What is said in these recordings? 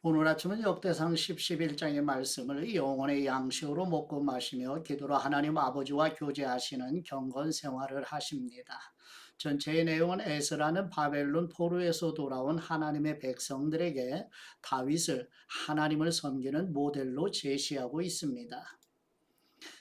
오늘 아침은 역대상 11장의 말씀을 영혼의 양식으로 먹고 마시며 기도로 하나님 아버지와 교제하시는 경건 생활을 하십니다. 전체의 내용은 에스라는 바벨론 포로에서 돌아온 하나님의 백성들에게 다윗을 하나님을 섬기는 모델로 제시하고 있습니다.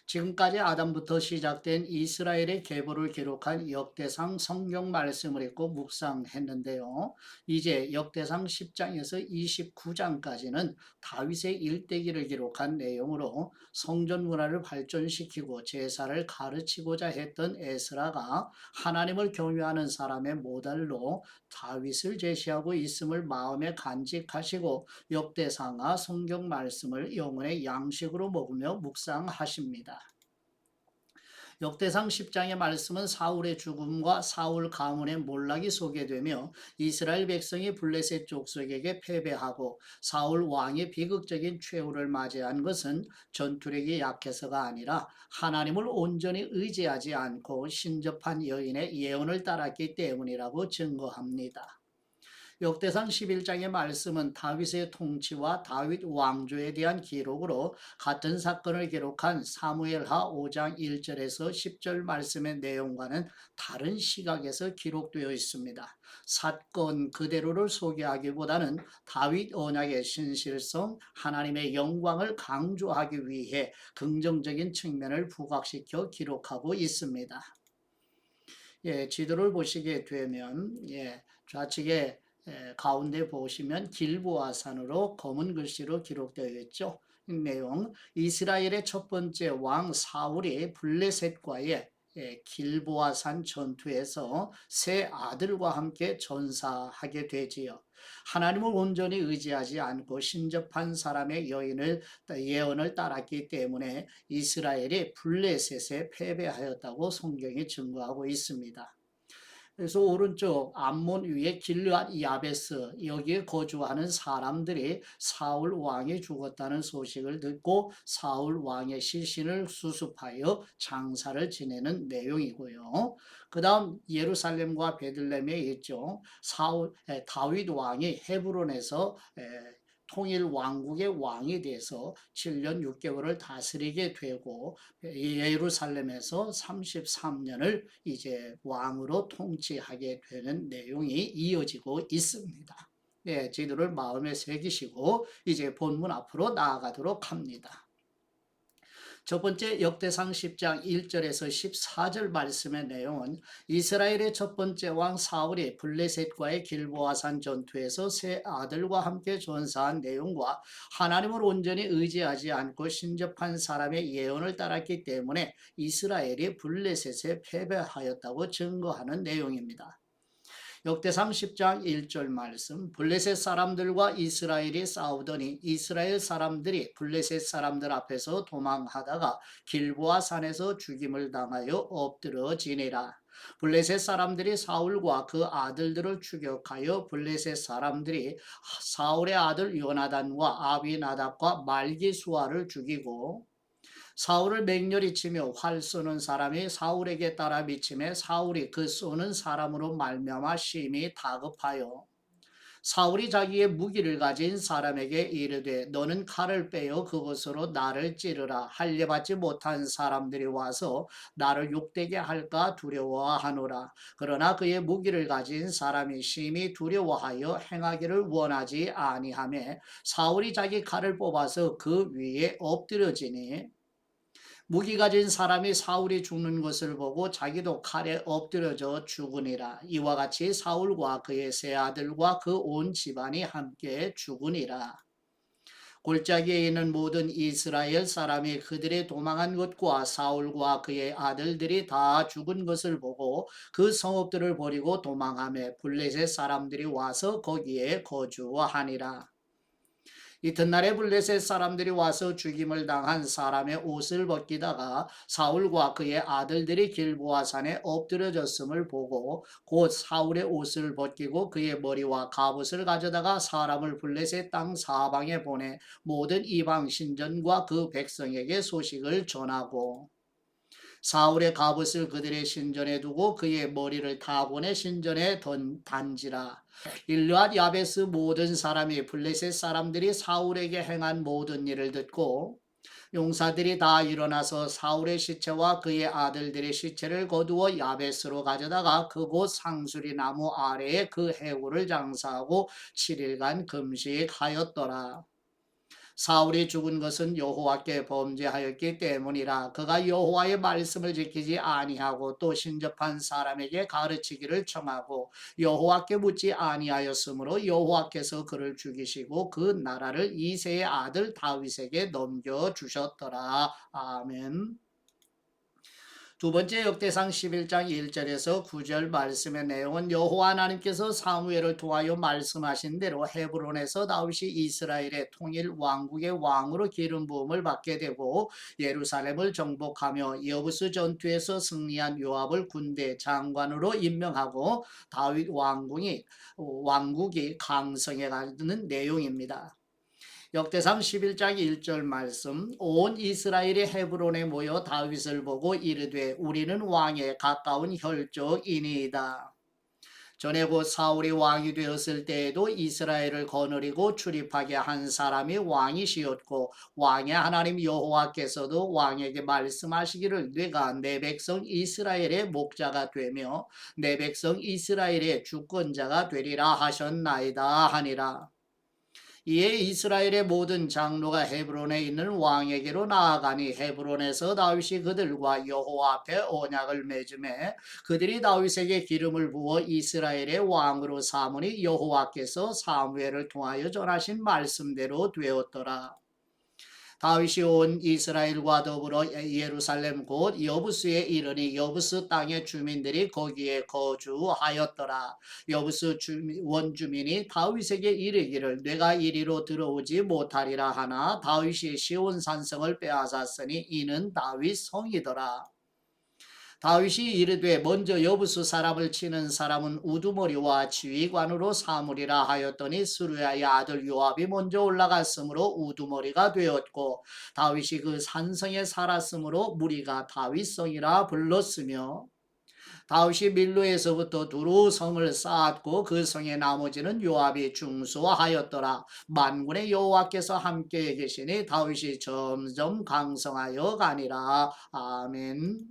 지금까지 아담부터 시작된 이스라엘의 계보를 기록한 역대상 성경 말씀을 읽고 묵상했는데요. 이제 역대상 10장에서 29장까지는 다윗의 일대기를 기록한 내용으로 성전 문화를 발전시키고 제사를 가르치고자 했던 에스라가 하나님을 경외하는 사람의 모델로 다윗을 제시하고 있음을 마음에 간직하시고 역대상과 성경 말씀을 영혼의 양식으로 먹으며 묵상하십니다. 역대상 10장의 말씀은 사울의 죽음과 사울 가문의 몰락이 소개되며 이스라엘 백성이 블레셋 족속에게 패배하고 사울 왕의 비극적인 최후를 맞이한 것은 전투력이 약해서가 아니라 하나님을 온전히 의지하지 않고 신접한 여인의 예언을 따랐기 때문이라고 증거합니다. 역대상 11장의 말씀은 다윗의 통치와 다윗 왕조에 대한 기록으로 같은 사건을 기록한 사무엘하 5장 1절에서 10절 말씀의 내용과는 다른 시각에서 기록되어 있습니다. 사건 그대로를 소개하기보다는 다윗 언약의 신실성, 하나님의 영광을 강조하기 위해 긍정적인 측면을 부각시켜 기록하고 있습니다. 지도를 보시게 되면 좌측에 가운데 보시면 길보아 산으로 검은 글씨로 기록되어 있죠. 내용 이스라엘의 첫 번째 왕 사울이 블레셋과의 길보아 산 전투에서 세 아들과 함께 전사하게 되지요. 하나님을 온전히 의지하지 않고 신접한 사람의 예언을 따랐기 때문에 이스라엘이 블레셋에 패배하였다고 성경이 증거하고 있습니다. 그래서 오른쪽 암몬 위에 길르앗 야베스 여기에 거주하는 사람들이 사울 왕이 죽었다는 소식을 듣고 사울 왕의 시신을 수습하여 장사를 지내는 내용이고요. 그 다음 예루살렘과 베들레헴에 있죠. 다윗 왕이 헤브론에서 통일 왕국의 왕이 돼서 7년 6개월을 다스리게 되고 예루살렘에서 33년을 이제 왕으로 통치하게 되는 내용이 이어지고 있습니다. 지도를 마음에 새기시고 이제 본문 앞으로 나아가도록 합니다. 첫 번째 역대상 10장 1절에서 14절 말씀의 내용은 이스라엘의 첫 번째 왕 사울이 블레셋과의 길보아산 전투에서 세 아들과 함께 전사한 내용과 하나님을 온전히 의지하지 않고 신접한 사람의 예언을 따랐기 때문에 이스라엘이 블레셋에 패배하였다고 증거하는 내용입니다. 역대상 10장 1절 말씀 블레셋 사람들과 이스라엘이 싸우더니 이스라엘 사람들이 블레셋 사람들 앞에서 도망하다가 길보아 산에서 죽임을 당하여 엎드러지니라. 블레셋 사람들이 사울과 그 아들들을 추격하여 블레셋 사람들이 사울의 아들 요나단과 아비나답과 말기수아를 죽이고 사울을 맹렬히 치며 활 쏘는 사람이 사울에게 따라 미침에 사울이 그 쏘는 사람으로 말미암아 심히 다급하여 사울이 자기의 무기를 가진 사람에게 이르되 너는 칼을 빼어 그것으로 나를 찌르라 할례받지 못한 사람들이 와서 나를 욕되게 할까 두려워하노라. 그러나 그의 무기를 가진 사람이 심히 두려워하여 행하기를 원하지 아니하매 사울이 자기 칼을 뽑아서 그 위에 엎드려지니 무기 가진 사람이 사울이 죽는 것을 보고 자기도 칼에 엎드려져 죽으니라. 이와 같이 사울과 그의 세 아들과 그 온 집안이 함께 죽으니라. 골짜기에 있는 모든 이스라엘 사람이 그들의 도망한 것과 사울과 그의 아들들이 다 죽은 것을 보고 그 성읍들을 버리고 도망하며 블레셋 사람들이 와서 거기에 거주하니라. 이튿날에 블레셋 사람들이 와서 죽임을 당한 사람의 옷을 벗기다가 사울과 그의 아들들이 길보아 산에 엎드려졌음을 보고 곧 사울의 옷을 벗기고 그의 머리와 갑옷을 가져다가 사람을 블레셋 땅 사방에 보내 모든 이방 신전과 그 백성에게 소식을 전하고 사울의 갑옷을 그들의 신전에 두고 그의 머리를 다곤의 신전에 단지라. 길르앗 야베스 모든 사람이 블레셋 사람들이 사울에게 행한 모든 일을 듣고 용사들이 다 일어나서 사울의 시체와 그의 아들들의 시체를 거두어 야베스로 가져다가 그곳 상수리 나무 아래에 그 해골을 장사하고 7일간 금식하였더라. 사울이 죽은 것은 여호와께 범죄하였기 때문이라. 그가 여호와의 말씀을 지키지 아니하고 또 신접한 사람에게 가르치기를 청하고 여호와께 묻지 아니하였으므로 여호와께서 그를 죽이시고 그 나라를 이새의 아들 다윗에게 넘겨 주셨더라. 아멘. 두 번째 역대상 11장 1절에서 9절 말씀의 내용은 여호와 하나님께서 사무엘을 통하여 말씀하신 대로 헤브론에서 다윗이 이스라엘의 통일 왕국의 왕으로 기름 부음을 받게 되고 예루살렘을 정복하며 여부스 전투에서 승리한 요압을 군대 장관으로 임명하고 다윗 왕국이 강성해가는 내용입니다. 역대상 11장 1절 말씀. 온 이스라엘이 헤브론에 모여 다윗을 보고 이르되 우리는 왕에 가까운 혈족이니이다. 전에 곧 사울이 왕이 되었을 때에도 이스라엘을 거느리고 출입하게 한 사람이 왕이시었고 왕의 하나님 여호와께서도 왕에게 말씀하시기를 네가 내 백성 이스라엘의 목자가 되며 내 백성 이스라엘의 주권자가 되리라 하셨나이다 하니라. 이에 이스라엘의 모든 장로가 헤브론에 있는 왕에게로 나아가니 헤브론에서 다윗이 그들과 여호와 앞에 언약을 맺음에 그들이 다윗에게 기름을 부어 이스라엘의 왕으로 삼으니 여호와께서 사무엘을 통하여 전하신 말씀대로 되었더라. 다윗이 온 이스라엘과 더불어 예루살렘 곧 여부스에 이르니 여부스 땅의 주민들이 거기에 거주하였더라. 여부스 원주민이 다윗에게 이르기를 내가 이리로 들어오지 못하리라 하나 다윗이 시온 산성을 빼앗았으니 이는 다윗 성이더라. 다윗이 이르되 먼저 여부수 사람을 치는 사람은 우두머리와 지휘관으로 삼으리라 하였더니 스루야의 아들 요압이 먼저 올라갔으므로 우두머리가 되었고 다윗이 그 산성에 살았으므로 무리가 다윗성이라 불렀으며 다윗이 밀로에서부터 두루 성을 쌓았고 그 성의 나머지는 요압이 중수하였더라. 만군의 여호와께서 함께 계시니 다윗이 점점 강성하여 가니라. 아멘.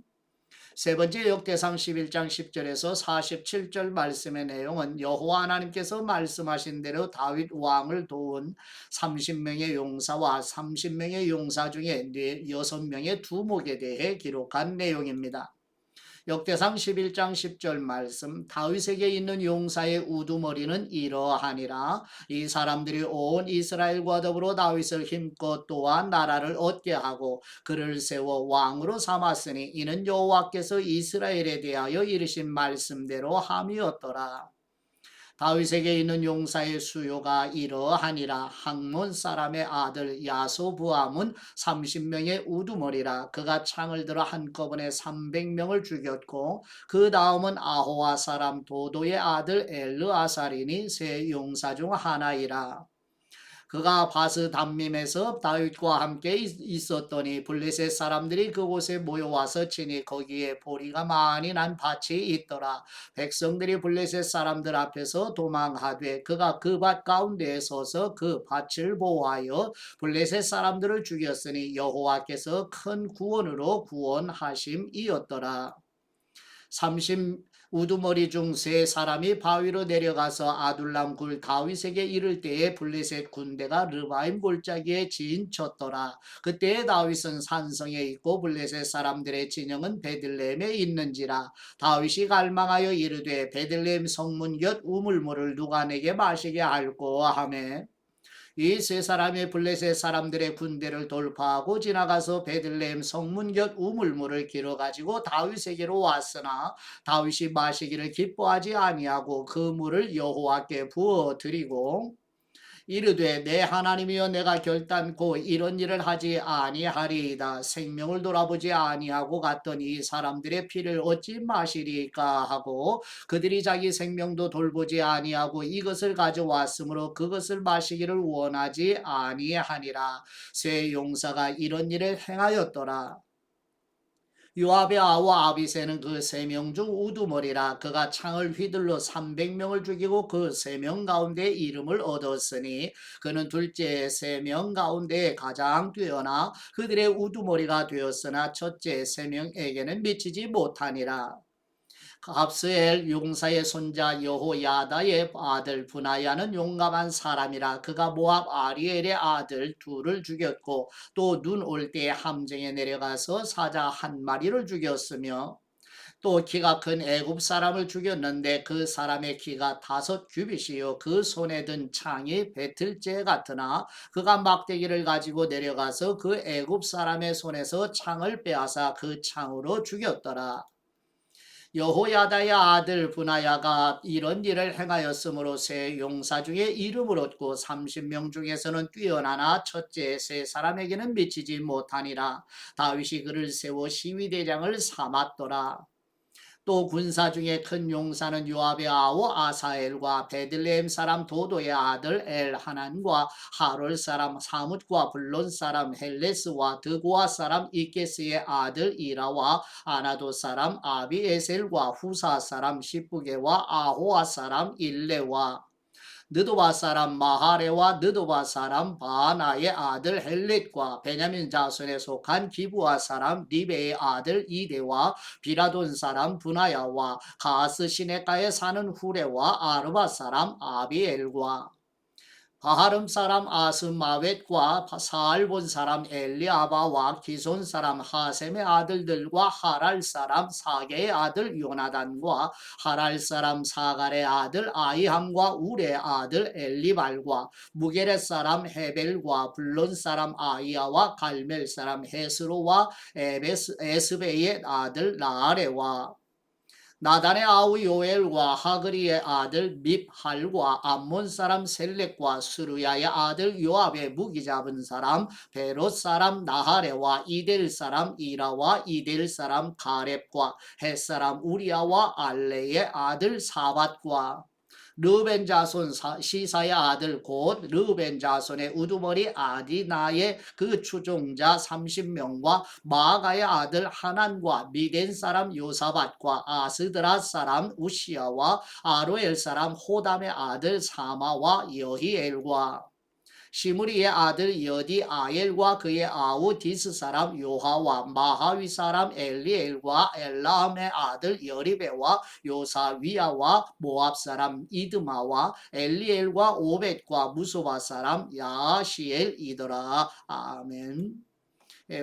세 번째 역대상 11장 10절에서 47절 말씀의 내용은 여호와 하나님께서 말씀하신 대로 다윗 왕을 도운 30명의 용사와 30명의 용사 중에 6명의 두목에 대해 기록한 내용입니다. 역대상 11장 10절 말씀 다윗에게 있는 용사의 우두머리는 이러하니라. 이 사람들이 온 이스라엘과 더불어 다윗을 힘껏 또한 나라를 얻게 하고 그를 세워 왕으로 삼았으니 이는 여호와께서 이스라엘에 대하여 이르신 말씀대로 함이었더라. 다윗에게 있는 용사의 수요가 이러하니라. 학몬 사람의 아들 야소부암은 30명의 우두머리라. 그가 창을 들어 한꺼번에 300명을 죽였고 그 다음은 아호와 사람 도도의 아들 엘르아살이니 세 용사 중 하나이라. 그가 바스 담밈에서 다윗과 함께 있었더니 블레셋 사람들이 그곳에 모여와서 치니 거기에 보리가 많이 난 밭이 있더라. 백성들이 블레셋 사람들 앞에서 도망하되 그가 그 밭 가운데에 서서 그 밭을 보호하여 블레셋 사람들을 죽였으니 여호와께서 큰 구원으로 구원하심이었더라. 30 우두머리 중 세 사람이 바위로 내려가서 아둘람 굴 다윗에게 이를 때에 블레셋 군대가 르바임 골짜기에 진쳤더라. 그때에 다윗은 산성에 있고 블레셋 사람들의 진영은 베들레헴에 있는지라. 다윗이 갈망하여 이르되 베들레헴 성문 곁 우물물을 누가 내게 마시게 할꼬 하매 이 세 사람이 블레셋 사람들의 군대를 돌파하고 지나가서 베들레헴 성문 곁 우물물을 길어 가지고 다윗에게로 왔으나 다윗이 마시기를 기뻐하지 아니하고 그 물을 여호와께 부어 드리고 이르되 내 하나님이여 내가 결단코 이런 일을 하지 아니하리이다. 생명을 돌아보지 아니하고 갔더니 사람들의 피를 어찌 마시리까 하고 그들이 자기 생명도 돌보지 아니하고 이것을 가져왔으므로 그것을 마시기를 원하지 아니하니라. 세 용사가 이런 일을 행하였더라. 요압의 아우 아비새는 그 3명 중 우두머리라. 그가 창을 휘둘러 300명을 죽이고 그 3명 가운데 이름을 얻었으니 그는 둘째 3명 가운데 가장 뛰어나 그들의 우두머리가 되었으나 첫째 3명에게는 미치지 못하니라. 합스엘 용사의 손자 여호야다의 아들 분하야는 용감한 사람이라. 그가 모압 아리엘의 아들 둘을 죽였고 또 눈 올 때 함정에 내려가서 사자 한 마리를 죽였으며 또 키가 큰 애굽 사람을 죽였는데 그 사람의 키가 5규빗이요 그 손에 든 창이 배틀재 같으나 그가 막대기를 가지고 내려가서 그 애굽 사람의 손에서 창을 빼앗아 그 창으로 죽였더라. 여호야다의 아들 분하야가 이런 일을 행하였으므로 세 용사 중에 이름을 얻고 30명 중에서는 뛰어나나 첫째 세 사람에게는 미치지 못하니라. 다윗이 그를 세워 시위대장을 삼았더라. 또 군사 중에 큰 용사는 요압의 아우 아사엘과 베들레헴 사람 도도의 아들 엘하난과 하롤 사람 사뭇과 블론 사람 헬레스와 드고아 사람 이케스의 아들 이라와 아나도 사람 아비에셀과 후사 사람 시부게와 아호아 사람 일레와 느도바 사람 마하레와 느도바 사람 바나의 아들 헬렛과 베냐민 자손에 속한 기부아 사람 리베의 아들 이데와 비라돈 사람 분하야와 가스 시내가에 사는 후레와 아르바 사람 아비엘과 바하름 사람 아스마웻과 사알본 사람 엘리아바와 기손 사람 하셈의 아들들과 하랄 사람 사게의 아들 요나단과 하랄 사람 사갈의 아들 아이함과 울의 아들 엘리발과 무게렛 사람 헤벨과 블론 사람 아이야와 갈멜 사람 헤스로와 에스베의 아들 나아레와 나단의 아우 요엘과 하그리의 아들 밉할과 암몬 사람 셀렉과 스루야의 아들 요압의 무기 잡은 사람 베롯 사람 나하레와 이델 사람 이라와 이델 사람 가렙과 헷 사람 우리야와 알레의 아들 사밧과 르벤 자손 시사의 아들 곧 르벤 자손의 우두머리 아디나의 그 추종자 30명과 마가의 아들 하난과 미덴 사람 요사밧과 아스드라 사람 우시야와 아로엘 사람 호담의 아들 사마와 여히엘과 시므리의 아들 여디 아엘과 그의 아우 디스 사람 요하와 마하위 사람 엘리엘과 엘라함의 아들 여리베와 요사위야와 모압 사람 이드마와 엘리엘과 오벳과 무소바 사람 야시엘이더라. 아멘.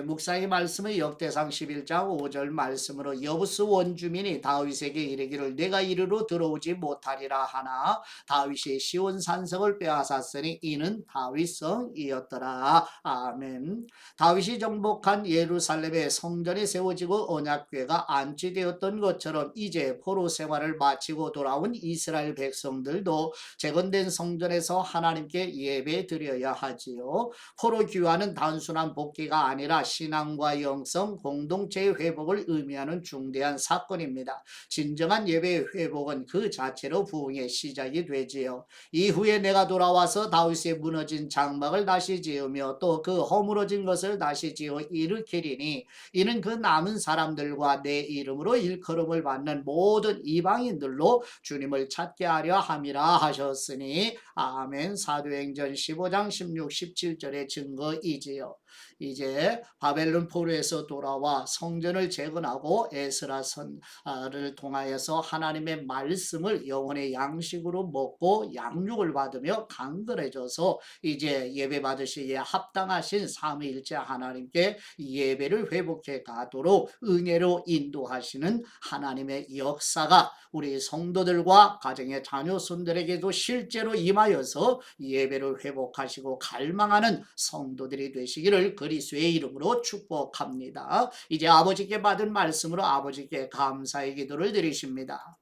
묵상의 말씀은 역대상 11장 5절 말씀으로 여부스 원주민이 다윗에게 이르기를 내가 이르러 들어오지 못하리라 하나 다윗이 시온 산성을 빼앗았으니 이는 다윗성이었더라. 아멘. 다윗이 정복한 예루살렘에 성전이 세워지고 언약궤가 안치되었던 것처럼 이제 포로 생활을 마치고 돌아온 이스라엘 백성들도 재건된 성전에서 하나님께 예배 드려야 하지요. 포로 귀환은 단순한 복귀가 아니라 신앙과 영성, 공동체의 회복을 의미하는 중대한 사건입니다. 진정한 예배의 회복은 그 자체로 부흥의 시작이 되지요. 이후에 내가 돌아와서 다윗의 무너진 장막을 다시 지으며 또 그 허물어진 것을 다시 지어 일으키리니 이는 그 남은 사람들과 내 이름으로 일컬음을 받는 모든 이방인들로 주님을 찾게 하려 함이라 하셨으니 아멘. 사도행전 15장 16, 17절의 증거이지요. 이제 바벨론 포로에서 돌아와 성전을 재건하고 에스라 선을 통하여서 하나님의 말씀을 영혼의 양식으로 먹고 양육을 받으며 강건해져서 이제 예배 받으시기에 합당하신 삼위일체 하나님께 예배를 회복해 가도록 은혜로 인도하시는 하나님의 역사가 우리 성도들과 가정의 자녀손들에게도 실제로 임하여서 예배를 회복하시고 갈망하는 성도들이 되시기를 그리스도의 이름으로 축복합니다. 이제 아버지께 받은 말씀으로 아버지께 감사의 기도를 드리십니다.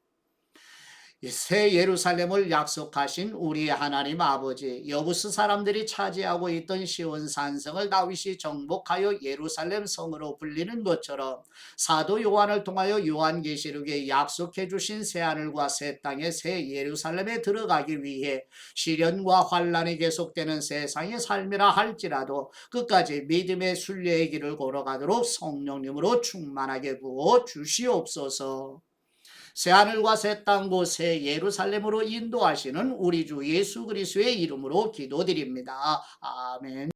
새 예루살렘을 약속하신 우리 하나님 아버지, 여부스 사람들이 차지하고 있던 시온 산성을 다윗이 정복하여 예루살렘 성으로 불리는 것처럼 사도 요한을 통하여 요한계시록에 약속해 주신 새 하늘과 새 땅의 새 예루살렘에 들어가기 위해 시련과 환란이 계속되는 세상의 삶이라 할지라도 끝까지 믿음의 순례의 길을 걸어가도록 성령님으로 충만하게 부어 주시옵소서. 새하늘과 새 땅 곧 새 예루살렘으로 인도하시는 우리 주 예수 그리스도의 이름으로 기도드립니다. 아멘.